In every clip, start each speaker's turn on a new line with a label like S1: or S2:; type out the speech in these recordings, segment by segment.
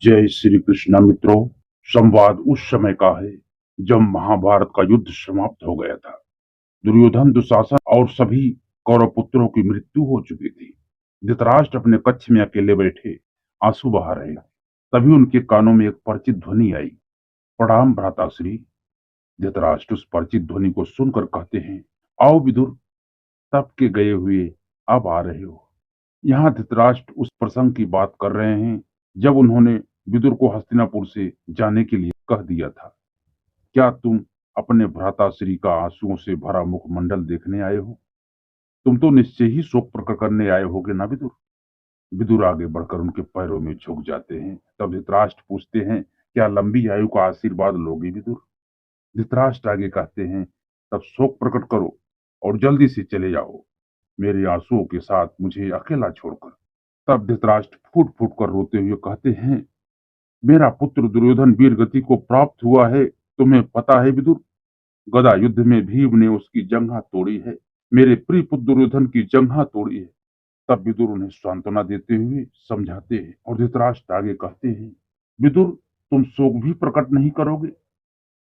S1: जय श्री कृष्ण मित्रों। संवाद उस समय का है जब महाभारत का युद्ध समाप्त हो गया था। दुर्योधन, दुशासन और सभी कौरव पुत्रों की मृत्यु हो चुकी थी। धृतराष्ट्र अपने कक्ष में अकेले बैठे आंसू बहा रहे। तभी उनके कानों में एक परिचित ध्वनि आई। प्रणाम भ्राताश्री। धृतराष्ट्र उस परिचित ध्वनि को सुनकर कहते हैं, आओ विदुर, तब के गए हुए अब आ रहे हो। यहाँ धृतराष्ट्र उस प्रसंग की बात कर रहे हैं जब उन्होंने विदुर को हस्तिनापुर से जाने के लिए कह दिया था। क्या तुम अपने भ्राताश्री का आंसुओं से भरा मुखमंडल देखने आए हो? तुम तो निश्चय ही शोक प्रकट करने आए होगे ना विदुर। विदुर आगे बढ़कर उनके पैरों में झुक जाते हैं। तब धृतराष्ट्र पूछते हैं, क्या लंबी आयु का आशीर्वाद लोगे विदुर? धृतराष्ट्र आगे कहते हैं, तब शोक प्रकट करो और जल्दी से चले जाओ, मेरे आंसुओं के साथ मुझे अकेला छोड़कर। तब धृतराष्ट्र फूट फूट कर रोते हुए कहते हैं, मेरा पुत्र दुर्योधन वीर गति को प्राप्त हुआ है, तुम्हें पता है विदुर। गदा युद्ध में भीम ने उसकी जंघा तोड़ी है, मेरे प्रिय पुत्र दुर्योधन की जंघा तोड़ी है। तब विदुर उन्हें सांत्वना देते हुए समझाते हैं और धृतराष्ट्र आगे कहते हैं, विदुर, तुम शोक भी प्रकट नहीं करोगे?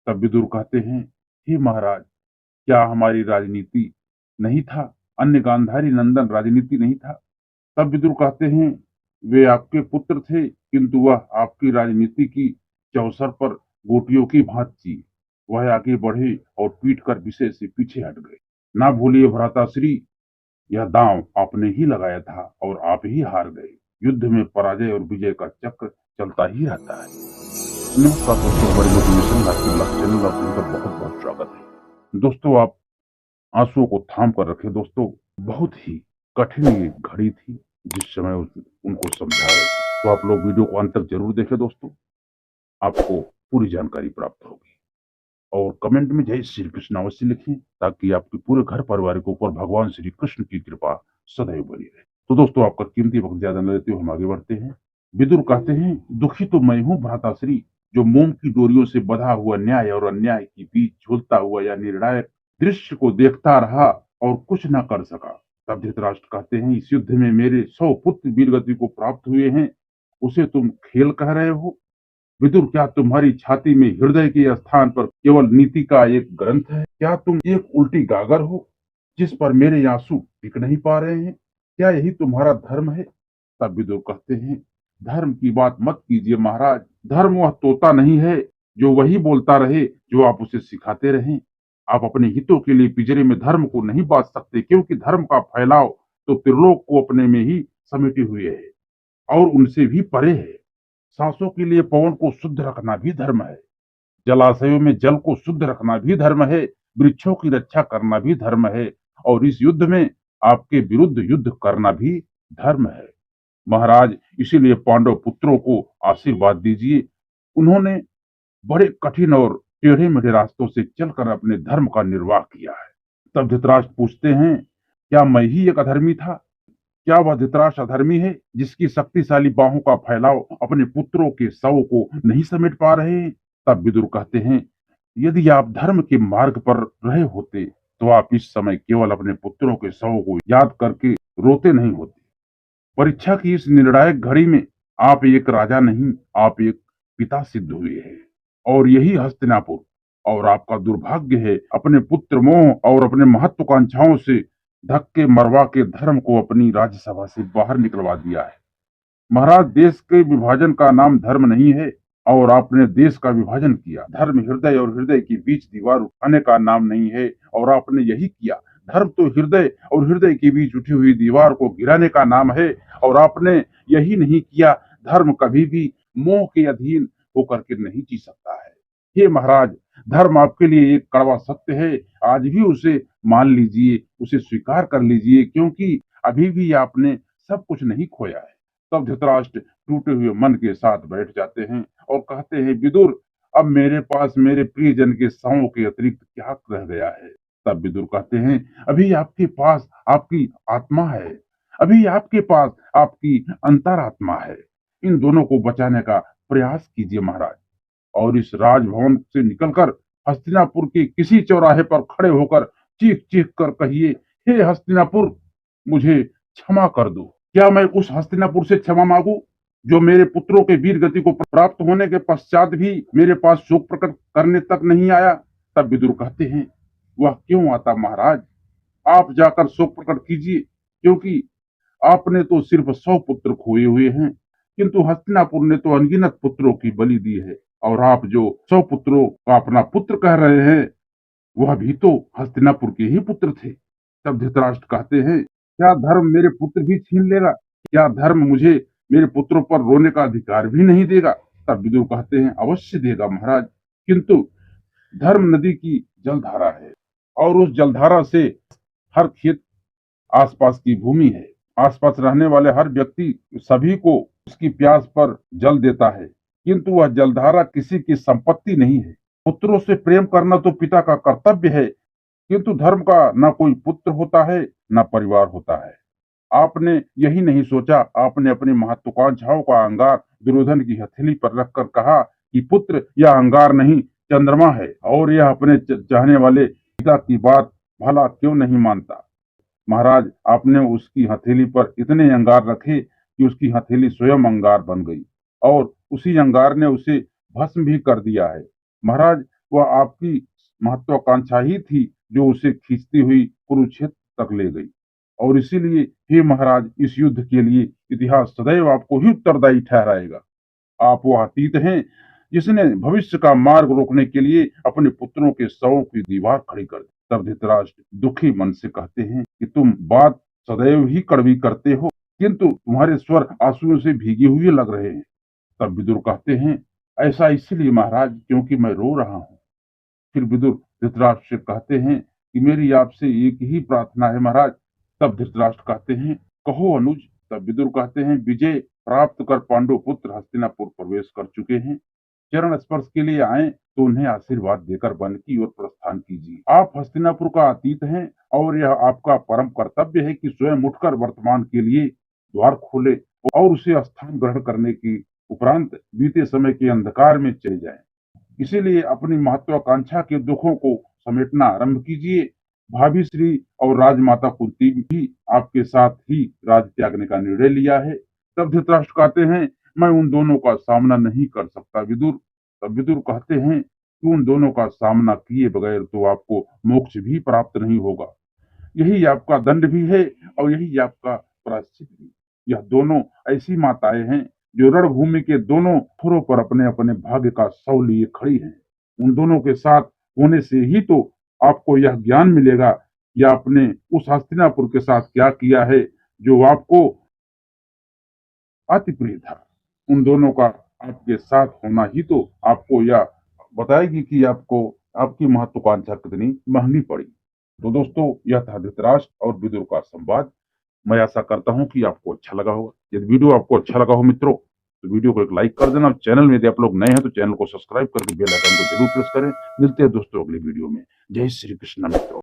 S1: तब विदुर कहते हैं, हे महाराज, क्या हमारी राजनीति नहीं था, अन्य गांधारी नंदन राजनीति नहीं था? तब विदुर कहते हैं, वे आपके पुत्र थे, किंतु वह आपकी राजनीति की चौसर पर गोटियों की भांति थी। वह आगे बढ़े और पीट कर विषय से पीछे हट गए। ना भूलिए भ्राताश्री, यह दांव आपने ही लगाया था और आप ही हार गए। युद्ध में पराजय और विजय का चक्र चलता ही रहता है। नमस्कार दोस्तों, हमारे मोटिवेशन चैनल आप उनका बहुत बहुत स्वागत है। दोस्तों, आप आंसुओं को थाम कर रखे। दोस्तों, बहुत ही कठिन ये घड़ी थी जिस समय उनको समझाए। तो आप लोग वीडियो को अंत तक जरूर देखें दोस्तों, आपको पूरी जानकारी प्राप्त होगी। और कमेंट में जय श्री कृष्ण अवश्य लिखें ताकि आपके पूरे घर परिवार के ऊपर भगवान श्री कृष्ण की कृपा सदैव बनी रहे। तो दोस्तों, आपका कीमती वक्त ज्यादा न लेते हुए हम आगे बढ़ते हैं। विदुर कहते हैं, दुखी तो मैं हूँ भ्राताश्री, जो मोम की डोरियों से बंधा हुआ न्याय और अन्याय के बीच झूलता हुआ या निर्णायक दृश्य को देखता रहा और कुछ न कर सका। तब धृतराष्ट्र कहते हैं, इस युद्ध में मेरे 100 पुत्र वीरगति को प्राप्त हुए हैं, उसे तुम खेल कह रहे हो? विदुर, क्या तुम्हारी छाती में हृदय के स्थान पर केवल नीति का एक ग्रंथ है? क्या तुम एक उल्टी गागर हो जिस पर मेरे आंसू टिक नहीं पा रहे हैं? क्या यही तुम्हारा धर्म है? तब विदुर कहते हैं, धर्म की बात मत कीजिए महाराज। धर्म वह तोता नहीं है जो वही बोलता रहे जो आप उसे सिखाते रहें। आप अपने हितों के लिए पिंजरे में धर्म को नहीं बांध सकते, क्योंकि धर्म का फैलाव तो त्रिलोक को अपने में ही समेटे हुए है और उनसे भी परे है। सांसों के लिए पवन को शुद्ध रखना भी धर्म है, जलाशयों में जल को शुद्ध रखना भी धर्म है, वृक्षों की रक्षा करना भी धर्म है, और इस युद्ध में आपके विरुद्ध युद्ध करना भी धर्म है। महाराज, इसीलिए पांडव पुत्रों को आशीर्वाद दीजिए। उन्होंने बड़े कठिन और टेढ़े मेढ़े रास्तों से चलकर अपने धर्म का निर्वाह किया है। तब धृतराष्ट्र पूछते हैं, क्या मैं ही एक अधर्मी था? क्या वह धृतराष्ट्र अधर्मी है जिसकी शक्तिशाली बाहों का फैलाव अपने पुत्रों के शव को नहीं समेट पा रहे हैं? तब विदुर कहते हैं, यदि आप धर्म के मार्ग पर रहे होते तो आप इस समय केवल अपने पुत्रों के शव को याद करके रोते नहीं होते। परीक्षा की इस निर्णायक घड़ी में आप एक राजा नहीं, आप एक पिता सिद्ध हुए हैं। और यही हस्तिनापुर और आपका दुर्भाग्य है अपने पुत्र मोह और अपने महत्वाकांक्षाओं से धक्के मरवा के धर्म को अपनी राज्यसभा से बाहर निकलवा दिया है। महाराज, देश के विभाजन का नाम धर्म नहीं है और आपने देश का विभाजन किया। धर्म हृदय और हृदय के बीच दीवार उठाने का नाम नहीं है और आपने यही किया। धर्म तो हृदय और हृदय के बीच उठी हुई दीवार को गिराने का नाम है और आपने यही नहीं किया। धर्म कभी भी मोह के अधीन होकर के नहीं जी सकता है। हे महाराज, धर्म आपके लिए एक कड़वा सत्य है। आज भी उसे मान लीजिए, उसे स्वीकार कर लीजिए, क्योंकि अभी भी आपने सब कुछ नहीं खोया है। तब धृतराष्ट्र टूटे हुए मन के साथ बैठ जाते हैं और कहते हैं, विदुर, अब मेरे पास मेरे प्रियजन के शवों के अतिरिक्त क्या रह गया है? तब विदुर कहते हैं, अभी आपके पास आपकी आत्मा है, अभी आपके पास आपकी अंतरात्मा है। इन दोनों को बचाने का प्रयास कीजिए महाराज, और इस राजभवन से निकलकर हस्तिनापुर के किसी चौराहे पर खड़े होकर चीख चीख कर कहिए, हे हस्तिनापुर, मुझे क्षमा कर दो। क्या मैं उस हस्तिनापुर से क्षमा मांगू जो मेरे पुत्रों के वीर गति को प्राप्त होने के पश्चात भी मेरे पास शोक प्रकट करने तक नहीं आया। तब विदुर कहते हैं, वह क्यों आता महाराज, आप जाकर शोक प्रकट कीजिए, क्योंकि आपने तो सिर्फ 100 पुत्र खोए हुए हैं, किंतु हस्तिनापुर ने तो अनगिनत पुत्रों की बलि दी है। और आप जो 100 पुत्रों का अपना पुत्र कह रहे हैं, वह भी तो हस्तिनापुर के ही पुत्र थे। तब धृतराष्ट्र कहते हैं, क्या धर्म मेरे पुत्र भी छीन लेगा? क्या धर्म मुझे मेरे पुत्रों पर रोने का अधिकार भी नहीं देगा? तब विदुर कहते हैं, अवश्य देगा महाराज, किंतु धर्म नदी की जलधारा है, और उस जलधारा से हर खेत आसपास की भूमि है, आसपास रहने वाले हर व्यक्ति सभी को उसकी प्यास पर जल देता है, किंतु वह जलधारा किसी की संपत्ति नहीं है। पुत्रों से प्रेम करना तो पिता का कर्तव्य है, किंतु धर्म का ना कोई पुत्र होता है, ना परिवार होता है। आपने यही नहीं सोचा, आपने अपनी महत्वाकांक्षाओं का अंगार दुर्योधन की हथेली पर रखकर कहा कि पुत्र यह अंगार नहीं चंद्रमा है, और यह अपने चाहने वाले पिता की बात भला क्यों नहीं मानता। महाराज, आपने उसकी हथेली पर इतने अंगार रखे कि उसकी हथेली स्वयं अंगार बन गई, और उसी अंगार ने उसे भस्म भी कर दिया है। महाराज, वह आपकी महत्वाकांक्षा ही थी जो उसे खींचती हुई कुरुक्षेत्र तक ले गई, और इसीलिए हे महाराज, इस युद्ध के लिए इतिहास सदैव आपको ही उत्तरदायी ठहराएगा। आप वो अतीत हैं जिसने भविष्य का मार्ग रोकने के लिए अपने पुत्रों के शवों की दीवार खड़ी कर दी। तब धृतराष्ट्र दुखी मन से कहते हैं कि तुम बात सदैव ही कड़वी करते हो, किंतु तुम्हारे स्वर आंसुओं से भीगे हुए लग रहे हैं। तब विदुर कहते हैं, ऐसा इसलिए महाराज क्योंकि मैं रो रहा हूँ। फिर विदुर धृतराष्ट्र से कहते हैं कि मेरी आपसे एक ही प्रार्थना है महाराज। तब धृतराष्ट्र कहते हैं, कहो अनुज। तब विदुर कहते हैं, विजय प्राप्त कर पांडु पुत्र हस्तिनापुर प्रवेश कर चुके हैं, चरण स्पर्श के लिए आए तो उन्हें आशीर्वाद देकर वन की ओर प्रस्थान कीजिए। आप हस्तिनापुर का अतीत हैं, और यह आपका परम कर्तव्य है कि स्वयं उठकर वर्तमान के लिए द्वार खोले और उसे स्थान ग्रहण करने की उपरांत बीते समय के अंधकार में चले जाएं। इसीलिए अपनी महत्वाकांक्षा के दुखों को समेटना आरंभ कीजिए। भाभी श्री और राजमाता कुंती भी आपके साथ ही राज त्यागने का निर्णय लिया है। तब धृतराष्ट्र कहते हैं, मैं उन दोनों का सामना नहीं कर सकता विदुर। तब विदुर कहते हैं कि उन दोनों का सामना किए बगैर तो आपको मोक्ष भी प्राप्त नहीं होगा। यही आपका दंड भी है और यही आपका प्रायश्चित भी। यह दोनों ऐसी माताएं हैं जो रणभूमि के दोनों छोरों पर अपने अपने भाग्य का शव लिए खड़ी हैं। उन दोनों के साथ होने से ही तो आपको यह ज्ञान मिलेगा कि आपने उस हस्तिनापुर के साथ क्या किया है जो आपको अति प्रिय था। उन दोनों का आपके साथ होना ही तो आपको यह बताएगी कि आपको आपकी महत्वाकांक्षा कितनी महंगी पड़ी। तो दोस्तों, यह था धृतराष्ट्र और विदुर का संवाद। मैं आशा करता हूं कि आपको अच्छा लगा होगा। यदि वीडियो आपको अच्छा लगा हो मित्रों, तो वीडियो को एक लाइक कर देना। चैनल में यदि आप लोग नए हैं तो चैनल को सब्सक्राइब करके बेल आइकन को जरूर प्रेस करें। मिलते हैं दोस्तों अगले वीडियो में। जय श्री कृष्ण मित्रों।